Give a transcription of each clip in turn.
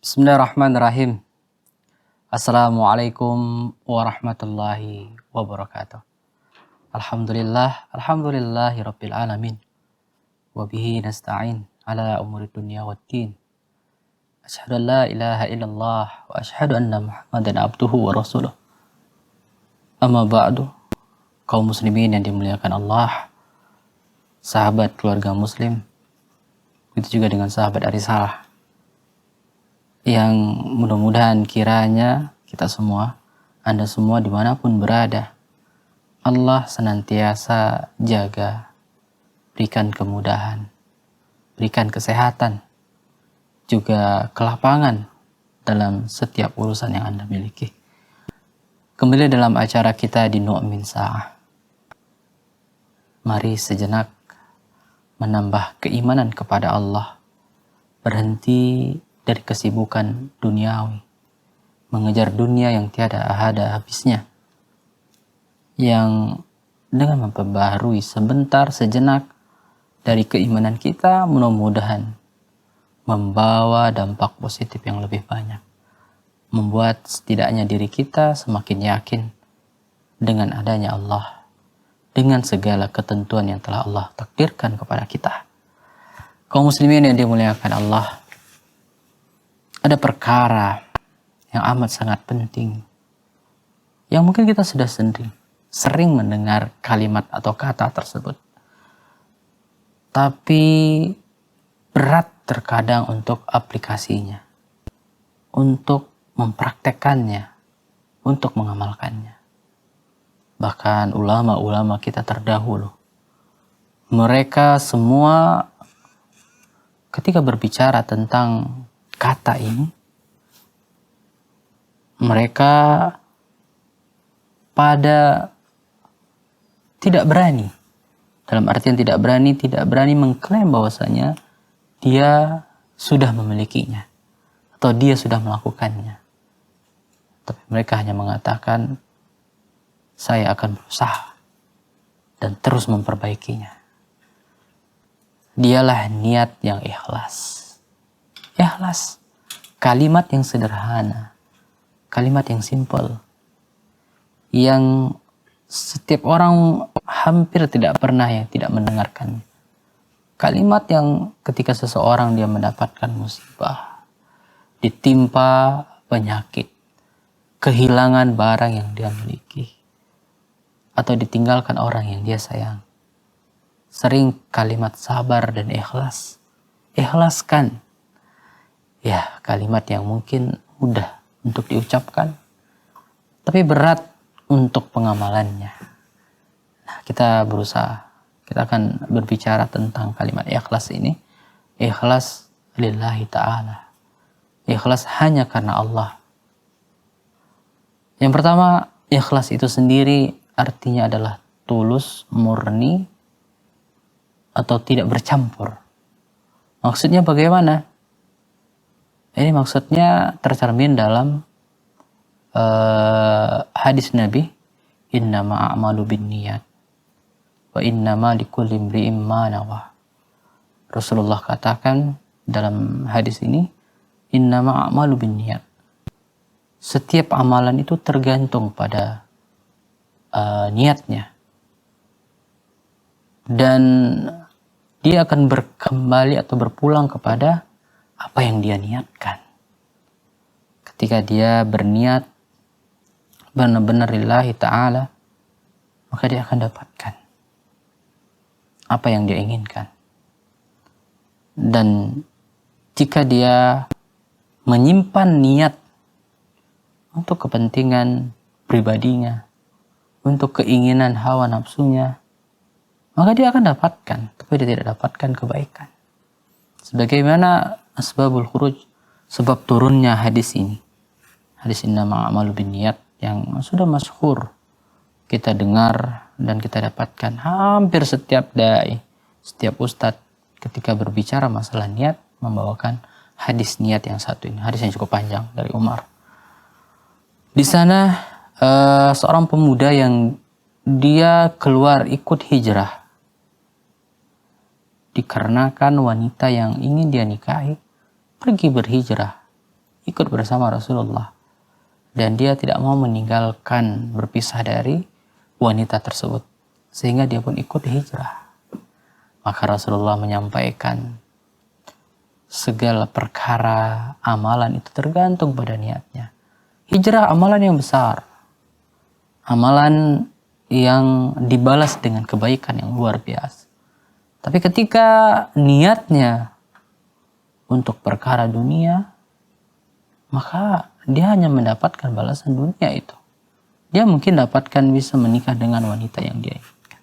Bismillahirrahmanirrahim. Assalamualaikum warahmatullahi wabarakatuh. Alhamdulillahi rabbil alamin. Wabihi nasta'in ala umuri dunya waddin. Asyhadu an la ilaha illallah wa asyhadu anna Muhammadan abduhu wa rasuluh. Amma ba'du. Kaum muslimin yang dimuliakan Allah, sahabat keluarga muslim, begitu juga dengan sahabat Arisalah, yang mudah-mudahan kiranya kita semua, Anda semua dimanapun berada, Allah senantiasa jaga, berikan kemudahan, berikan kesehatan, juga kelapangan dalam setiap urusan yang Anda miliki. Kembali dalam acara kita di Nu'min Sa'ah. Mari sejenak menambah keimanan kepada Allah, berhenti dari kesibukan duniawi, mengejar dunia yang tiada ada habisnya, yang dengan memperbaharui sebentar sejenak dari keimanan kita, mudah-mudahan membawa dampak positif yang lebih banyak, membuat setidaknya diri kita semakin yakin dengan adanya Allah, dengan segala ketentuan yang telah Allah takdirkan kepada kita. Kaum muslimin yang dimuliakan Allah, ada perkara yang amat sangat penting yang mungkin kita sudah sering mendengar kalimat atau kata tersebut, tapi berat terkadang untuk aplikasinya, untuk mempraktekannya, untuk mengamalkannya. Bahkan ulama-ulama kita terdahulu, mereka semua ketika berbicara tentang kata ini, mereka pada tidak berani, dalam artian tidak berani mengklaim bahwasanya dia sudah memilikinya atau dia sudah melakukannya. Tapi mereka hanya mengatakan, saya akan berusaha dan terus memperbaikinya. Dialah niat yang ikhlas. Ikhlas, kalimat yang sederhana, kalimat yang simpel, yang setiap orang hampir tidak pernah yang tidak mendengarkan. Kalimat yang ketika seseorang dia mendapatkan musibah, ditimpa penyakit, kehilangan barang yang dia miliki, atau ditinggalkan orang yang dia sayang, sering kalimat sabar dan ikhlas. Ikhlaskan. Ya, kalimat yang mungkin mudah untuk diucapkan, tapi berat untuk pengamalannya. Nah, kita berusaha. Kita akan berbicara tentang kalimat ikhlas ini. Ikhlas lillahi ta'ala. Ikhlas hanya karena Allah. Yang pertama, ikhlas itu sendiri artinya adalah tulus, murni, atau tidak bercampur. Maksudnya bagaimana? Ini maksudnya tercermin dalam hadis Nabi, innama a'malu binniyat wa innama likulli imri'in ma nawa. Rasulullah katakan dalam hadis ini, innama a'malu binniyat. Setiap amalan itu tergantung pada niatnya. Dan dia akan kembali atau berpulang kepada apa yang dia niatkan. Ketika dia berniat benar-benar lillahi ta'ala, maka dia akan dapatkan apa yang dia inginkan. Dan jika dia menyimpan niat untuk kepentingan pribadinya, untuk keinginan hawa nafsunya, maka dia akan dapatkan, tapi dia tidak dapatkan kebaikan. Sebagaimana asbabul khuruj, sebab turunnya hadis ini, hadis innama a'malu binniyat, yang sudah masyhur kita dengar dan kita dapatkan hampir setiap dai, setiap ustadz ketika berbicara masalah niat membawakan hadis niat yang satu ini, hadis yang cukup panjang dari Umar. Di sana seorang pemuda yang dia keluar ikut hijrah dikarenakan wanita yang ingin dia nikahi pergi berhijrah ikut bersama Rasulullah, dan dia tidak mau meninggalkan berpisah dari wanita tersebut sehingga dia pun ikut hijrah. Maka Rasulullah menyampaikan segala perkara amalan itu tergantung pada niatnya. Hijrah amalan yang besar, amalan yang dibalas dengan kebaikan yang luar biasa. Tapi ketika niatnya untuk perkara dunia, maka dia hanya mendapatkan balasan dunia itu. Dia mungkin bisa menikah dengan wanita yang dia inginkan.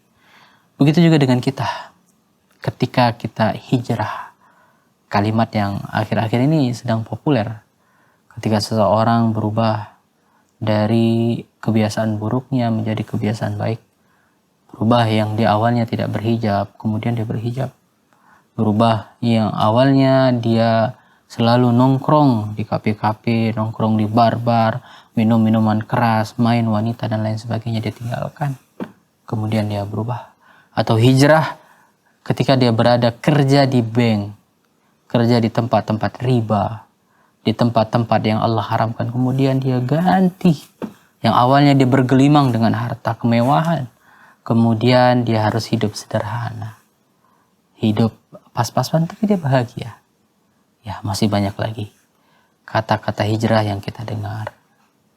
Begitu juga dengan kita. Ketika kita hijrah, kalimat yang akhir-akhir ini sedang populer. Ketika seseorang berubah dari kebiasaan buruknya menjadi kebiasaan baik. Berubah yang di awalnya tidak berhijab, kemudian dia berhijab. Berubah yang awalnya dia selalu nongkrong di kafe-kafe, nongkrong di bar-bar, minum minuman keras, main wanita dan lain sebagainya, dia tinggalkan. Kemudian dia berubah. Atau hijrah ketika dia berada kerja di bank, kerja di tempat-tempat riba, di tempat-tempat yang Allah haramkan. Kemudian dia ganti. Yang awalnya dia bergelimang dengan harta kemewahan, kemudian dia harus hidup sederhana. Hidup pas-pasan tapi dia bahagia. Ya, masih banyak lagi kata-kata hijrah yang kita dengar,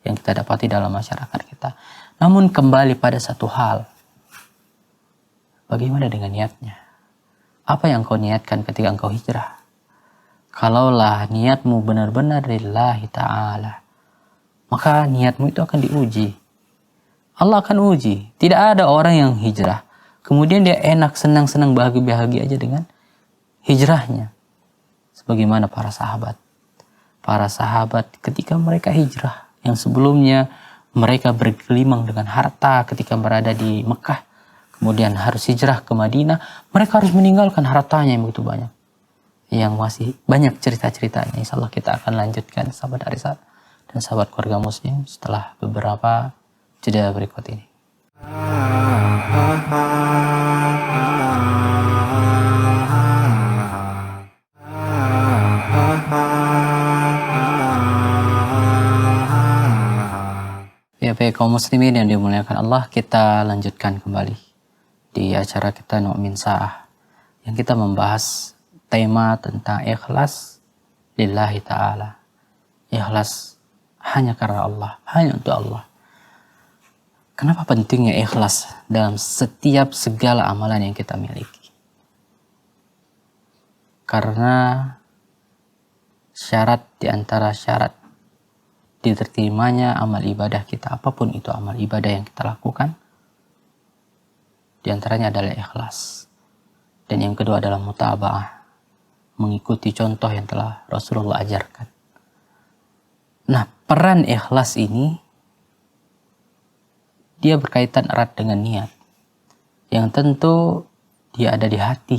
yang kita dapati dalam masyarakat kita. Namun kembali pada satu hal. Bagaimana dengan niatnya? Apa yang kau niatkan ketika engkau hijrah? Kalaulah niatmu benar-benar lillahi ta'ala, maka niatmu itu akan diuji. Allah akan uji. Tidak ada orang yang hijrah kemudian dia enak, senang-senang, bahagia-bahagia aja dengan hijrahnya. Sebagaimana para sahabat. Para sahabat ketika mereka hijrah, yang sebelumnya mereka bergelimang dengan harta ketika berada di Mekah, kemudian harus hijrah ke Madinah, mereka harus meninggalkan hartanya yang begitu banyak. Yang masih banyak cerita-ceritanya. Insyaallah kita akan lanjutkan sahabat Arisa dan sahabat keluarga muslim setelah beberapa jeda berikut ini. Ya, baik kaum muslimin yang dimuliakan Allah, kita lanjutkan kembali di acara kita Nu'min Sa'ah yang kita membahas tema tentang ikhlas lillahi ta'ala. Ikhlas hanya karena Allah, hanya untuk Allah. Kenapa pentingnya ikhlas dalam setiap segala amalan yang kita miliki? Karena syarat di antara syarat diterimanya amal ibadah kita, apapun itu amal ibadah yang kita lakukan, di antaranya adalah ikhlas. Dan yang kedua adalah mutaba'ah, mengikuti contoh yang telah Rasulullah ajarkan. Nah, peran ikhlas ini dia berkaitan erat dengan niat, yang tentu dia ada di hati,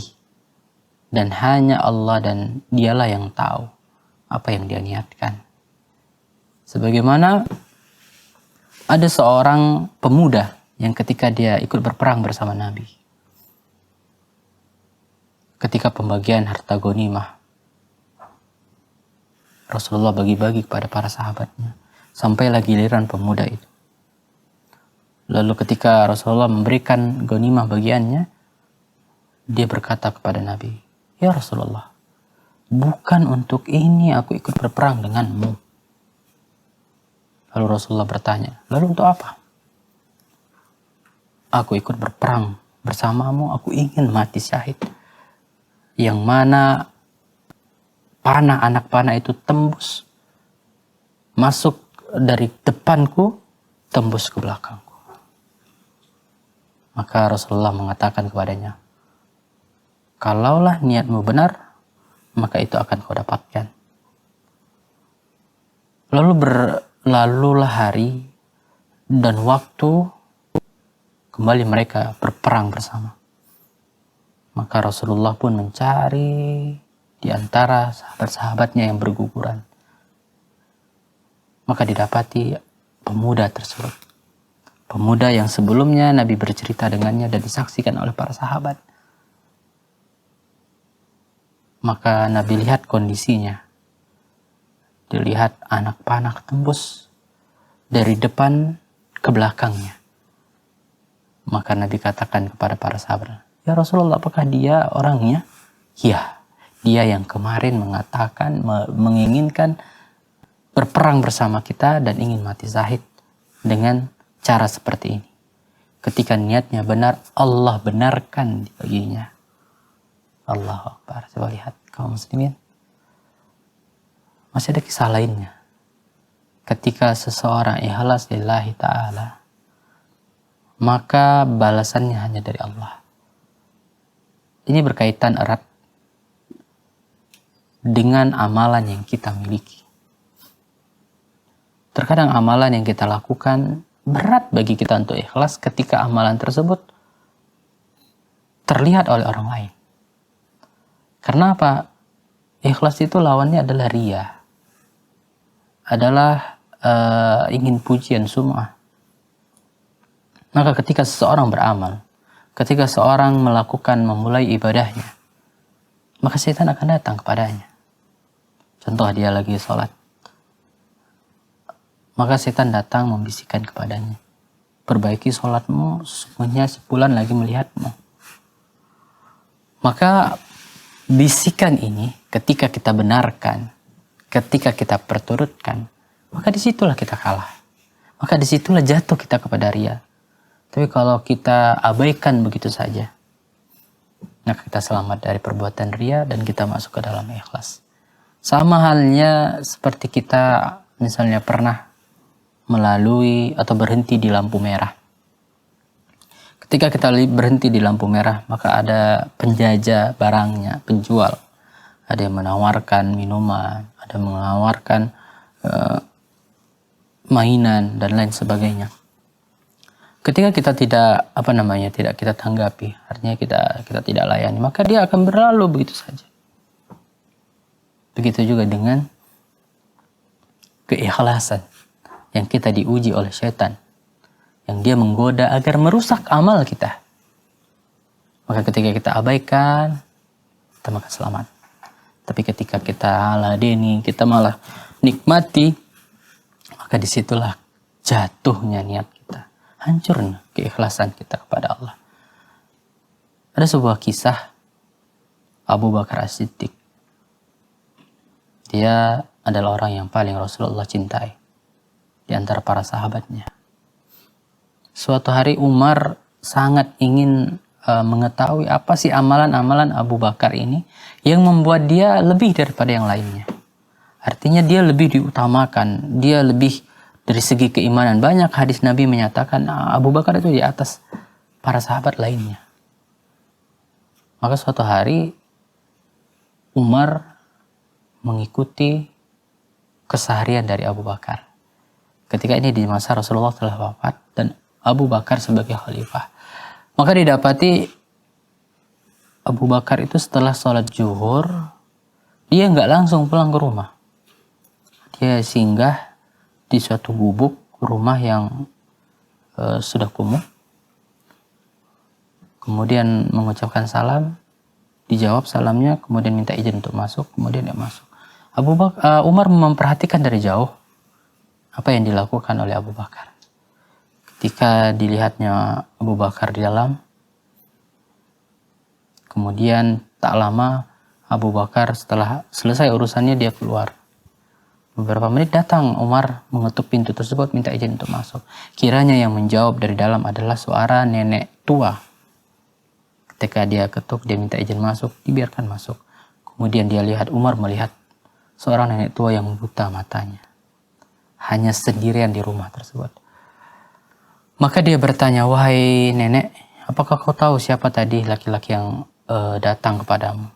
dan hanya Allah dan dialah yang tahu apa yang dia niatkan. Sebagaimana ada seorang pemuda yang ketika dia ikut berperang bersama Nabi, ketika pembagian harta ghanimah, Rasulullah bagi-bagi kepada para sahabatnya, sampailah giliran pemuda itu. Lalu ketika Rasulullah memberikan ghanimah bagiannya, dia berkata kepada Nabi, "Ya Rasulullah, bukan untuk ini aku ikut berperang denganmu." Lalu Rasulullah bertanya, "Lalu untuk apa?" "Aku ikut berperang bersamamu, aku ingin mati syahid. Yang mana panah, anak panah itu tembus, masuk dari depanku, tembus ke belakangku." Maka Rasulullah mengatakan kepadanya, "Kalaulah niatmu benar, maka itu akan kau dapatkan." Lalulah hari dan waktu, kembali mereka berperang bersama. Maka Rasulullah pun mencari di antara sahabat-sahabatnya yang berguguran. Maka didapati pemuda tersebut. Pemuda yang sebelumnya Nabi bercerita dengannya dan disaksikan oleh para sahabat. Maka Nabi lihat kondisinya. Dilihat anak panah tembus dari depan ke belakangnya. Maka Nabi katakan kepada para sahabat, "Ya Rasulullah, apakah dia orangnya?" "Ya, dia yang kemarin mengatakan, menginginkan berperang bersama kita dan ingin mati syahid dengan cara seperti ini. Ketika niatnya benar, Allah benarkan baginya." Allahu Akbar. Coba lihat kaum muslimin. Masih ada kisah lainnya. Ketika seseorang ikhlas lillahi ta'ala, maka balasannya hanya dari Allah. Ini berkaitan erat dengan amalan yang kita miliki. Terkadang amalan yang kita lakukan berat bagi kita untuk ikhlas ketika amalan tersebut terlihat oleh orang lain. Karena apa? Ikhlas itu lawannya adalah riya. Adalah ingin pujian, sum'ah. Maka ketika seseorang beramal, ketika seorang memulai ibadahnya, maka setan akan datang kepadanya. Contoh, dia lagi sholat. Maka setan datang membisikkan kepadanya, "Perbaiki sholatmu, sesungguhnya sebulan lagi melihatmu." Maka bisikan ini ketika kita benarkan, ketika kita perturutkan, maka disitulah kita kalah. Maka disitulah jatuh kita kepada riya. Tapi kalau kita abaikan begitu saja, maka kita selamat dari perbuatan riya dan kita masuk ke dalam ikhlas. Sama halnya seperti kita misalnya pernah melalui atau berhenti di lampu merah. Ketika kita berhenti di lampu merah, maka ada penjajah barangnya, penjual. Ada yang menawarkan minuman, ada yang menawarkan mainan dan lain sebagainya. Ketika kita tidak tidak kita tanggapi, artinya kita tidak layani, maka dia akan berlalu begitu saja. Begitu juga dengan keikhlasan yang kita diuji oleh syaitan, yang dia menggoda agar merusak amal kita. Maka ketika kita abaikan, kita maka selamat. Tapi ketika kita ladeni, kita malah nikmati, maka disitulah jatuhnya niat kita, hancurnya keikhlasan kita kepada Allah. Ada sebuah kisah Abu Bakar As-Siddiq. Dia adalah orang yang paling Rasulullah cintai di antara para sahabatnya. Suatu hari Umar sangat ingin mengetahui apa sih amalan-amalan Abu Bakar ini yang membuat dia lebih daripada yang lainnya. Artinya dia lebih diutamakan, dia lebih dari segi keimanan. Banyak hadis Nabi menyatakan Abu Bakar itu di atas para sahabat lainnya. Maka suatu hari Umar mengikuti keseharian dari Abu Bakar. Ketika ini di masa Rasulullah telah wafat dan Abu Bakar sebagai khalifah. Maka didapati Abu Bakar itu setelah sholat zuhur, dia nggak langsung pulang ke rumah. Dia singgah di suatu gubuk rumah yang sudah kumuh. Kemudian mengucapkan salam, dijawab salamnya, kemudian minta izin untuk masuk, kemudian dia masuk. Umar memperhatikan dari jauh apa yang dilakukan oleh Abu Bakar. Ketika dilihatnya Abu Bakar di dalam, kemudian tak lama Abu Bakar setelah selesai urusannya dia keluar. Beberapa menit datang Umar mengetuk pintu tersebut minta izin untuk masuk. Kiranya yang menjawab dari dalam adalah suara nenek tua. Ketika dia ketuk, dia minta izin masuk, dibiarkan masuk. Kemudian dia lihat, Umar melihat seorang nenek tua yang buta matanya. Hanya sendirian di rumah tersebut. Maka dia bertanya, "Wahai nenek, apakah kau tahu siapa tadi laki-laki yang datang kepadamu?"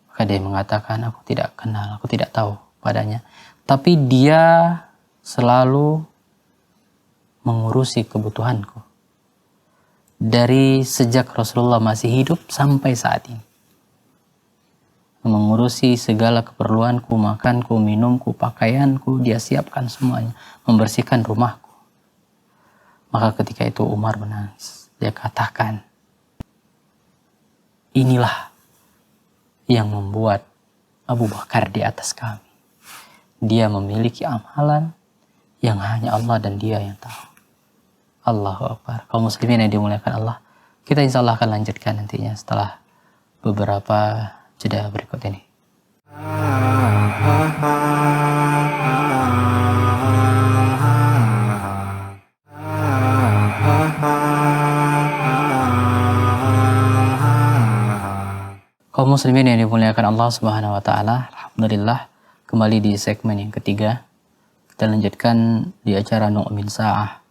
Maka dia mengatakan, "Aku tidak kenal, aku tidak tahu padanya. Tapi dia selalu mengurusi kebutuhanku. Dari sejak Rasulullah masih hidup sampai saat ini." mengurusi segala keperluanku, makanku, minumku, pakaianku, dia siapkan semuanya, membersihkan rumahku. Maka ketika itu Umar menangis. Dia katakan, inilah yang membuat Abu Bakar di atas kami. Dia memiliki amalan yang hanya Allah dan dia yang tahu. Allahu Akbar. Kaum muslimin yang dimuliakan Allah, kita insya Allah akan lanjutkan nantinya setelah beberapa jeda berikut ini. Kaum muslimin yang dimuliakan Allah Subhanahu wa taala, alhamdulillah kembali di segmen yang ketiga. Kita lanjutkan di acara Nu'min Sa'ah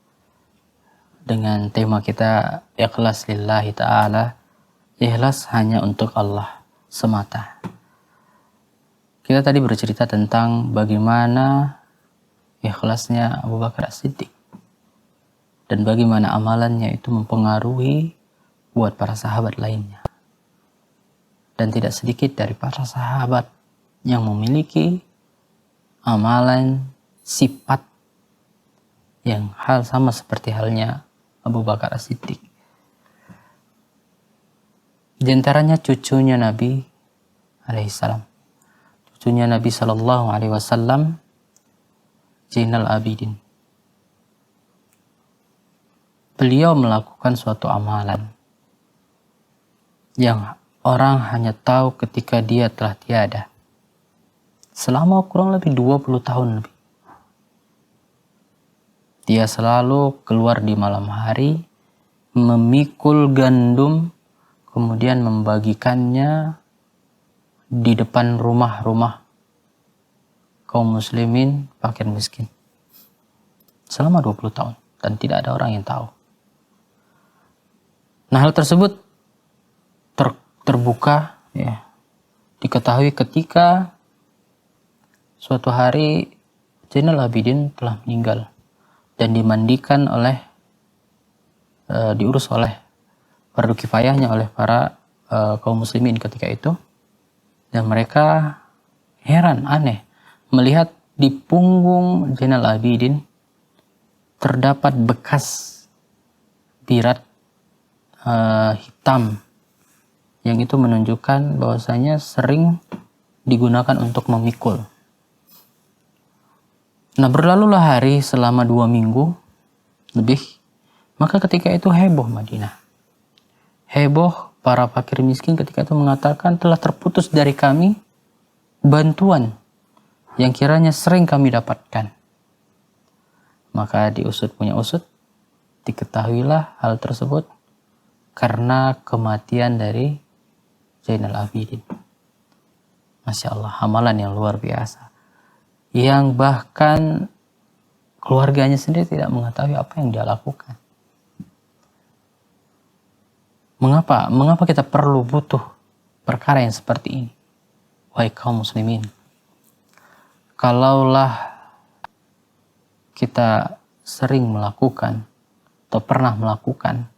dengan tema kita ikhlas lillahi ta'ala, ikhlas hanya untuk Allah semata. Kita tadi bercerita tentang bagaimana ikhlasnya Abu Bakar As-Siddiq dan bagaimana amalannya itu mempengaruhi buat para sahabat lainnya. Dan tidak sedikit dari para sahabat yang memiliki amalan sifat yang hal sama seperti halnya Abu Bakar As-Siddiq. Di antaranya cucunya Nabi alaihissalam. Cucunya Nabi sallallahu alaihi wasallam, Zainal Abidin. Beliau melakukan suatu amalan yang orang hanya tahu ketika dia telah tiada. Selama kurang lebih 20 tahun lebih. Dia selalu keluar di malam hari, memikul gandum, kemudian membagikannya di depan rumah-rumah kaum muslimin fakir miskin. Selama 20 tahun. Dan tidak ada orang yang tahu. Nah, hal tersebut terbuka, ya, diketahui ketika suatu hari Zainal Abidin telah meninggal dan dimandikan oleh diurus oleh fardu kifayahnya oleh para kaum muslimin ketika itu, dan mereka heran, aneh melihat di punggung Zainal Abidin terdapat bekas birat hitam yang itu menunjukkan bahwasanya sering digunakan untuk memikul. Nah, berlalulah hari selama 2 minggu lebih, maka ketika itu heboh Madinah. Heboh para fakir miskin ketika itu mengatakan telah terputus dari kami bantuan yang kiranya sering kami dapatkan. Maka diusut punya usut, diketahuilah hal tersebut karena kematian dari Zainal Abidin. Masya Allah, amalan yang luar biasa. Yang bahkan keluarganya sendiri tidak mengetahui apa yang dia lakukan. Mengapa kita perlu butuh perkara yang seperti ini? Wahai kaum muslimin, kalaulah kita sering melakukan atau pernah melakukan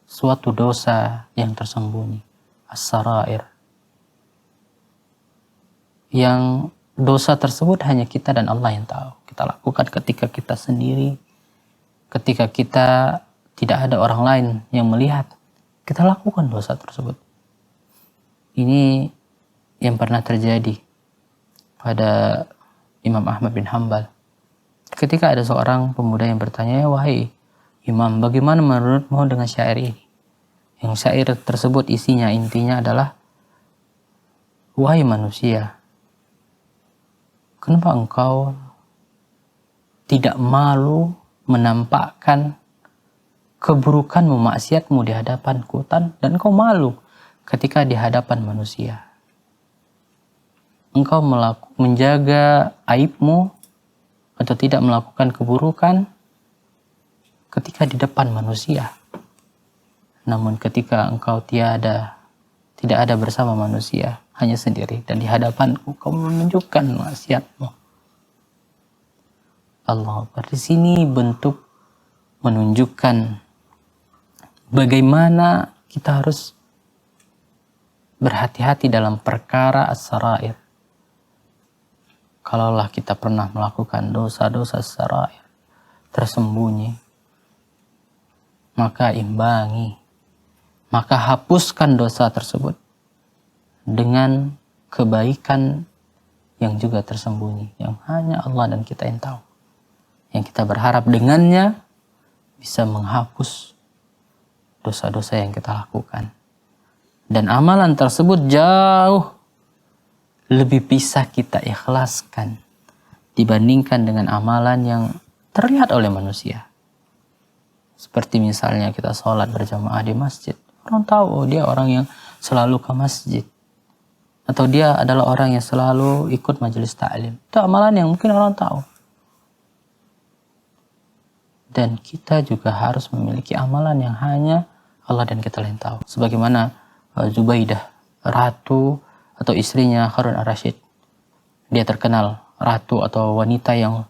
suatu dosa yang tersembunyi, as-sarair, yang dosa tersebut hanya kita dan Allah yang tahu. Kita lakukan ketika kita sendiri, ketika kita tidak ada orang lain yang melihat, kita lakukan dosa tersebut. Ini yang pernah terjadi pada Imam Ahmad bin Hanbal. Ketika ada seorang pemuda yang bertanya, wahai Imam, bagaimana menurutmu dengan syair ini? Yang syair tersebut intinya adalah, wahai manusia, kenapa engkau tidak malu menampakkan keburukanmu, maksiatmu di hadapanku, dan engkau malu ketika di hadapan manusia. Engkau menjaga aibmu atau tidak melakukan keburukan ketika di depan manusia. Namun ketika engkau tidak ada bersama manusia, hanya sendiri, dan di hadapanku kau menunjukkan maksiatmu. Allah, di sini bentuk menunjukkan bagaimana kita harus berhati-hati dalam perkara as-sarair. Kalaulah kita pernah melakukan dosa-dosa as-sarair, tersembunyi, maka imbangi, maka hapuskan dosa tersebut dengan kebaikan yang juga tersembunyi, yang hanya Allah dan kita yang tahu. Yang kita berharap dengannya bisa menghapus dosa-dosa yang kita lakukan. Dan amalan tersebut jauh lebih bisa kita ikhlaskan dibandingkan dengan amalan yang terlihat oleh manusia. Seperti misalnya kita sholat berjamaah di masjid. Orang tahu, oh, dia orang yang selalu ke masjid. Atau dia adalah orang yang selalu ikut majelis ta'lim. Itu amalan yang mungkin orang tahu. Dan kita juga harus memiliki amalan yang hanya Allah dan kita yang tahu. Sebagaimana Zubaidah, ratu atau istrinya Harun ar-Rasyid. Dia terkenal ratu atau wanita yang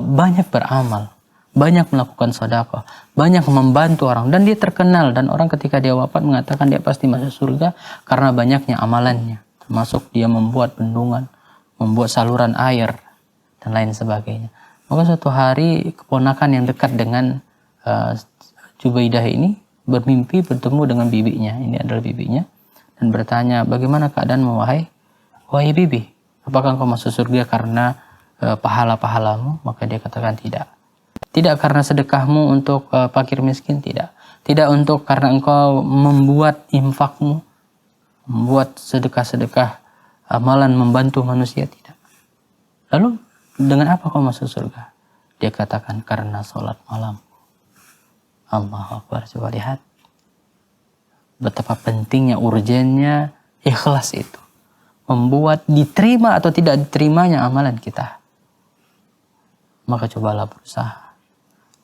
banyak beramal, banyak melakukan sedekah, banyak membantu orang, dan dia terkenal, dan orang ketika dia wafat mengatakan dia pasti masuk surga karena banyaknya amalannya, termasuk dia membuat bendungan, membuat saluran air dan lain sebagainya. Maka suatu hari keponakan yang dekat dengan Zubaidah ini bermimpi bertemu dengan bibinya, ini adalah bibinya, dan bertanya, bagaimana keadaanmu wahai bibi, apakah engkau masuk surga karena pahala-pahalamu? Maka dia katakan tidak. Tidak karena sedekahmu untuk fakir miskin, tidak. Tidak untuk karena engkau membuat infakmu, membuat sedekah-sedekah, amalan membantu manusia, tidak. Lalu dengan apa kau masuk surga? Dia katakan karena sholat malam. Allahu Akbar. Coba lihat betapa pentingnya, urgennya ikhlas itu, membuat diterima atau tidak diterimanya amalan kita. Maka cobalah berusaha.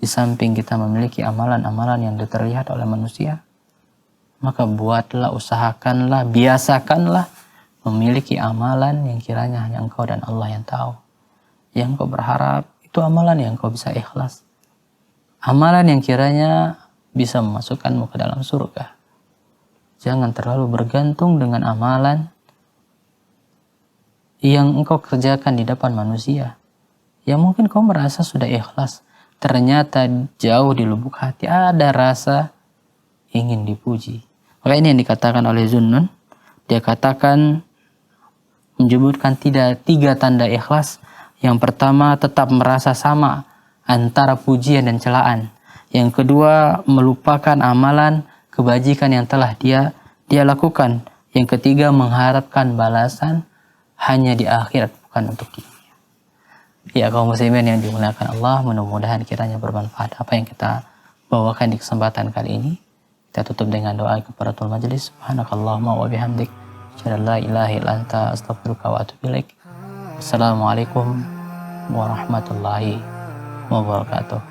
Di samping kita memiliki amalan-amalan yang terlihat oleh manusia, maka buatlah, usahakanlah, biasakanlah memiliki amalan yang kiranya hanya engkau dan Allah yang tahu. Yang engkau berharap itu amalan yang engkau bisa ikhlas. Amalan yang kiranya bisa memasukkanmu ke dalam surga. Jangan terlalu bergantung dengan amalan yang engkau kerjakan di depan manusia. Yang mungkin kau merasa sudah ikhlas, ternyata jauh di lubuk hati ada rasa ingin dipuji. Maka ini yang dikatakan oleh Zunnun. Dia katakan, menyebutkan tiga tanda ikhlas. Yang pertama, tetap merasa sama antara pujian dan celaan. Yang kedua, melupakan amalan kebajikan yang telah dia lakukan. Yang ketiga, mengharapkan balasan hanya di akhirat, bukan untuk dunia. Ya, kaum muslimin yang dimuliakan Allah, mudah-mudahan kiranya bermanfaat apa yang kita bawakan di kesempatan kali ini. Kita tutup dengan doa kafaratul majelis. Subhanakallahumma wa bihamdik, asyhadu an la ilaha illa anta, astaghfiruka wa atubu ilaik. Assalamualaikum warahmatullahi wabarakatuh.